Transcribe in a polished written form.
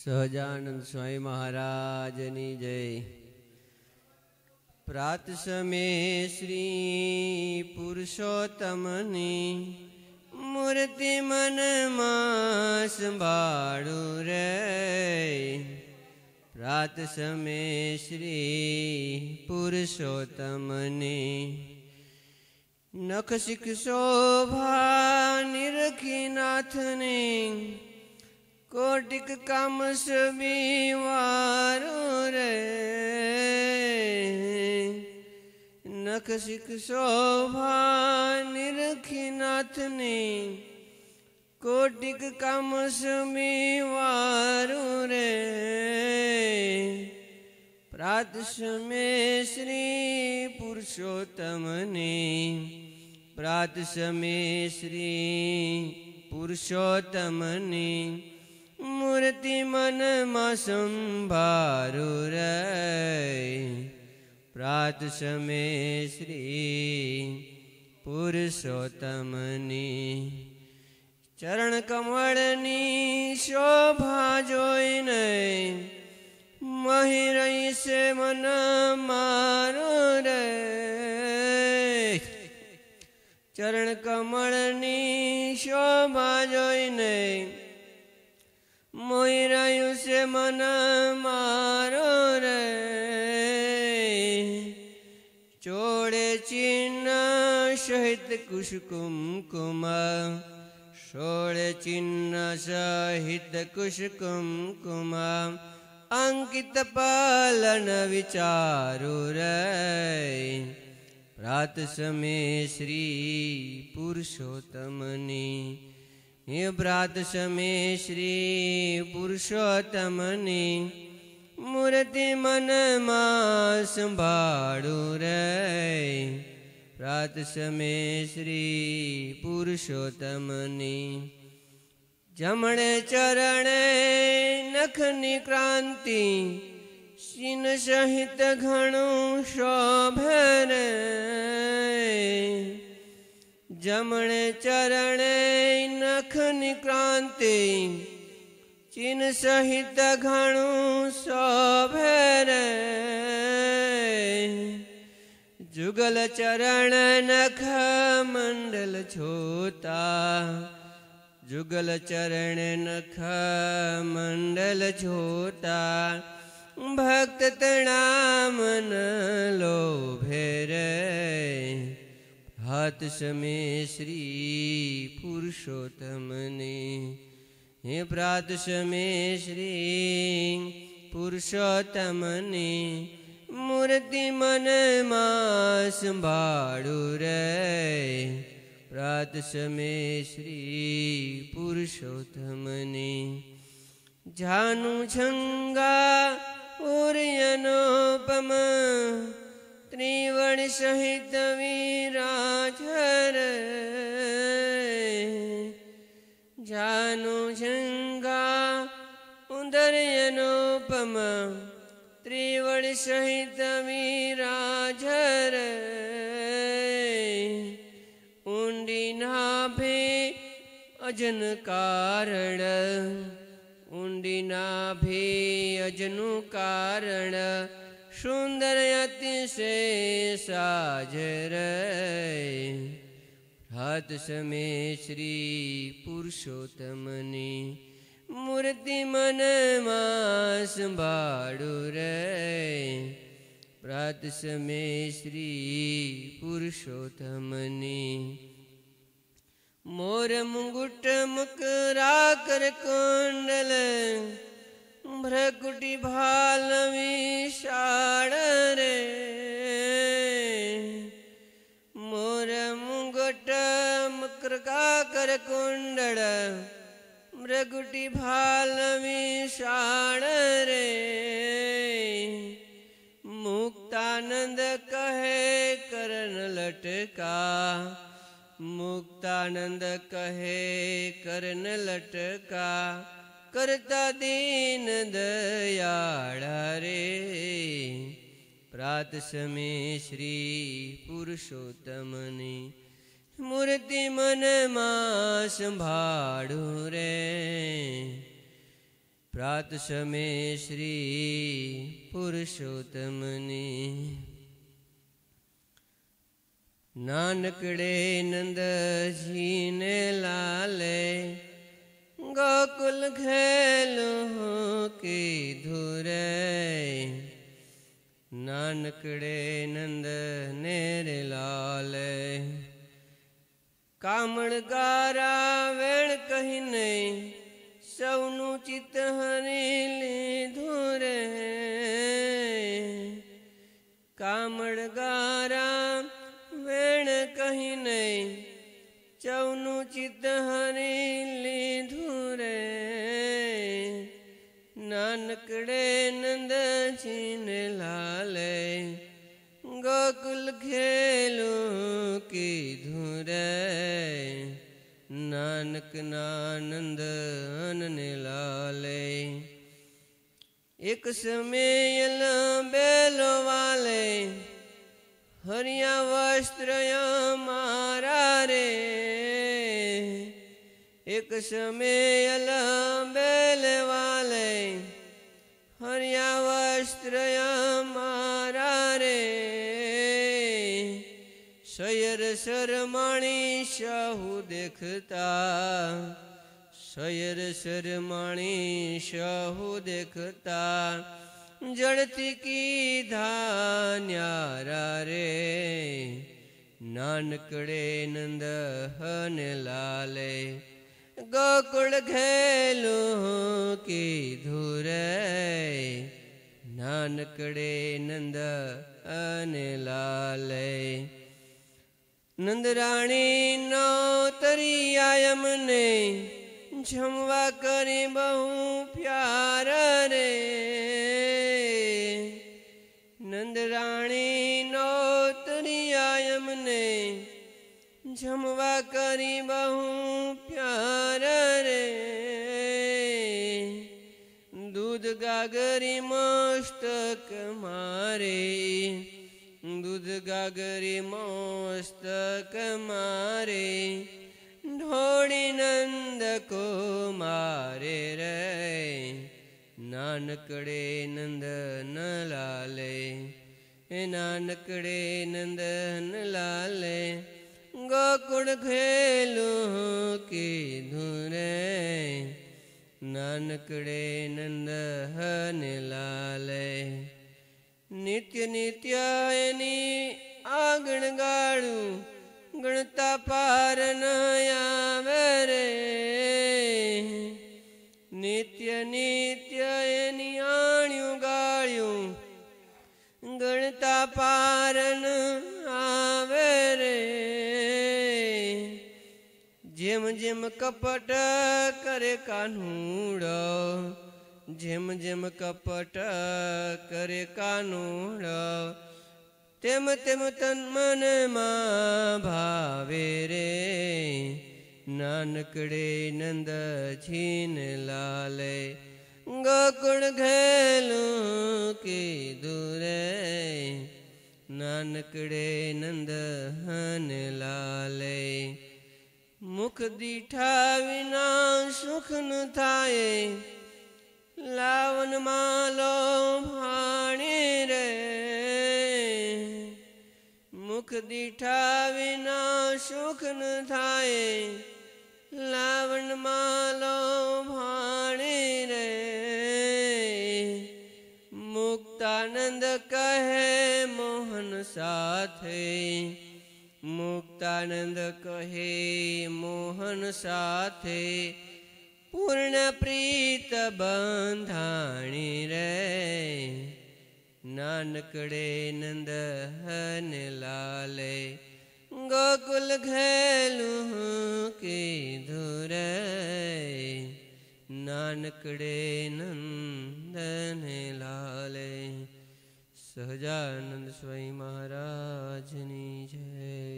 સહજાનંદ સ્વામી મહારાજની જય. પ્રાત સમયે શ્રી પુરુષોત્તમની મૂર્તિ મનમાં સંભાળું રે. પ્રાત સમયે શ્રી પુરુષોત્તમની નખ શિખ શોભા નિરખી નાથની કોટિક કામ સબી વારું રે. નખ શિખ શોભા નિરખી નાથની કોટિક કામ સબી વારું રે. પ્રાત સમયે શ્રી પુરુષોત્તમની પ્રાત સમયે શ્રી પુરુષોત્તમની મૂર્તિ મનમાં સંભાળું રે. પ્રાત સમયે શ્રી પુરુષોત્તમની ચરણ કમળની શોભા જોઈને મહી રહી છે મન મારું રે. ચરણ કમળની શોભા જોઈને મોહી રહ્યું છે મન મારો રે. ચોડે ચિહ્ન સહિત કુશકુમકુમ સોળે ચિહ્ન સહિત કુશકુમકુમ અંકિત પાલન વિચારું રે. પ્રાત સમયે શ્રી પુરુષોત્તમની પ્રાત સમયે શ્રી પુરુષોત્તમની મૂર્તિ મનમાં સંભાળું રે. પ્રાત સમયે શ્રી પુરુષોત્તમની જમણે ચરણે નખની ક્રાંતિ શીન સહિત ઘણું શોભે રે. જમણે ચરણે નખની ક્રાંતિ ચિહ્ન સહિત ઘણું શોભે રે. જુગલ ચરણ નખ મંડલ છોતા જુગલ ચરણ નખ મંડલ છોતા ભક્ત તણામન લોભે રે. પ્રાત સમયે શ્રી પુરુષોત્તમની પ્રાત સમયે શ્રી પુરુષોત્તમની મૂર્તિ મનમાં સંભાળું રે. પ્રાત સમયે શ્રી પુરુષોત્તમની જાનું છંગા ઉર્યનોપમ ત્રિવણ સહિત વિરાજ રે. જાનું છંગા ઉદર્યનોપમ ત્રિવણ સહિત વિરાજ રે. ઊંડી નાભે અજન કારણ ઊંડી નાભે અજનું કારણ સુંદર અતિશય સાજ રે. પ્રાત સમયે શ્રી પુરુષોત્તમની મૂર્તિ મનમાં સંભાળું રે. પ્રાત સમયે શ્રી પુરુષોત્તમની મોર મુંગુટ મકરા કર કુંડલ ભ્રકુટી ભાલ વિશાળ રે. મોર મુંગટ મકરા કર કુંડળ ભ્રકુટી ભાલ વિશાળ રે. મુક્તાનંદ કહે કરન લટકા મુક્તાનંદ કહે કરન લટકા કરતા દીન દયાળા રે. પ્રાત સમયે શ્રી પુરુષોત્તમની મૂર્તિ મનમાં સંભાળું રે. પ્રાત સમય શ્રી પુરુષોત્તમની નાનકડે નંદજીને લાલે ગોકુલ ખેલું કીધું રે નાનકડે નંદ ને રે લાલે કામળ ગારા વેણ કહીને સૌનું ચિત્ત હરી લીધું રે કામળ ગારા વેણ કહીને સૌનું ચિત્ત હરી લીધું રે નાનકડે નંદજીને લાલે ગોકુલ ખેલું કીધું રે નાનક નાનંદ ને લાલે એક સમય બેલો વાલે હરિયા વસ્ત્ર મારા રે એક સમય બેલ વાલે હરિયા વસ્ત્ર મારા રે શયર શરમાણી શાહુ દેખતા શયર શરમાણી શાહુ દેખતા જળતી કીધા ન્યારા રે નાનકડે નંદ ને લાલે ગોકુળ ખેલું કીધું રે નાનકડે નંદ ને લાલે નંદરાણી નો તરિયા મને જમવા કરી બહુ પ્યાર રે નંદરાણી નો તરિયા મને જમવા કરી બહુ પ્યાર રે દૂધ ગાગરી મસ્તક મારે દૂધ ગાગરી મસ્તક મારે ઢોળી નંદ કો મારે રે નાનકડે નંદ ન લાલે નાનકડે નંદ ન લાલે ગોકુળ ખેલું કીધું રે નાનકડે નંદ ને લાલે નિત્ય નિત્ય એની આગણ ગાળું ગણતા પાર ન આવે રે નિત્ય નિત્ય એની આણ્યું ગાળ્યું ગણતા પાર ન આવે રે જેમ જેમ કપટ કરે કાનુડો જેમ જેમ કપટ કરે કાનુડો તેમ તેમ તન મનમાં ભાવે રે નાનકડે નંદજીને લાલે ગોકુળ ખેલું કીધું રે નાનકડે નંદ ને લાલે મુખ દીઠા વિના સુખ ન થાય લાવન માલો ભાણી રે મુખ દીઠા વિના સુખ ન થાય લાવન માલો ભાણી રે મુક્તાનંદ કહે મોહન સાથે મુક્તાનંદ કહે મોહન સાથે પૂર્ણ પ્રીત બંધાણી રે નાનકડે નંદ ને લાલે ગોકુલ ખેલું કીધું રે નાનકડે નંદ ને લાલે સહજાનંદ સ્વામી મહારાજની જય।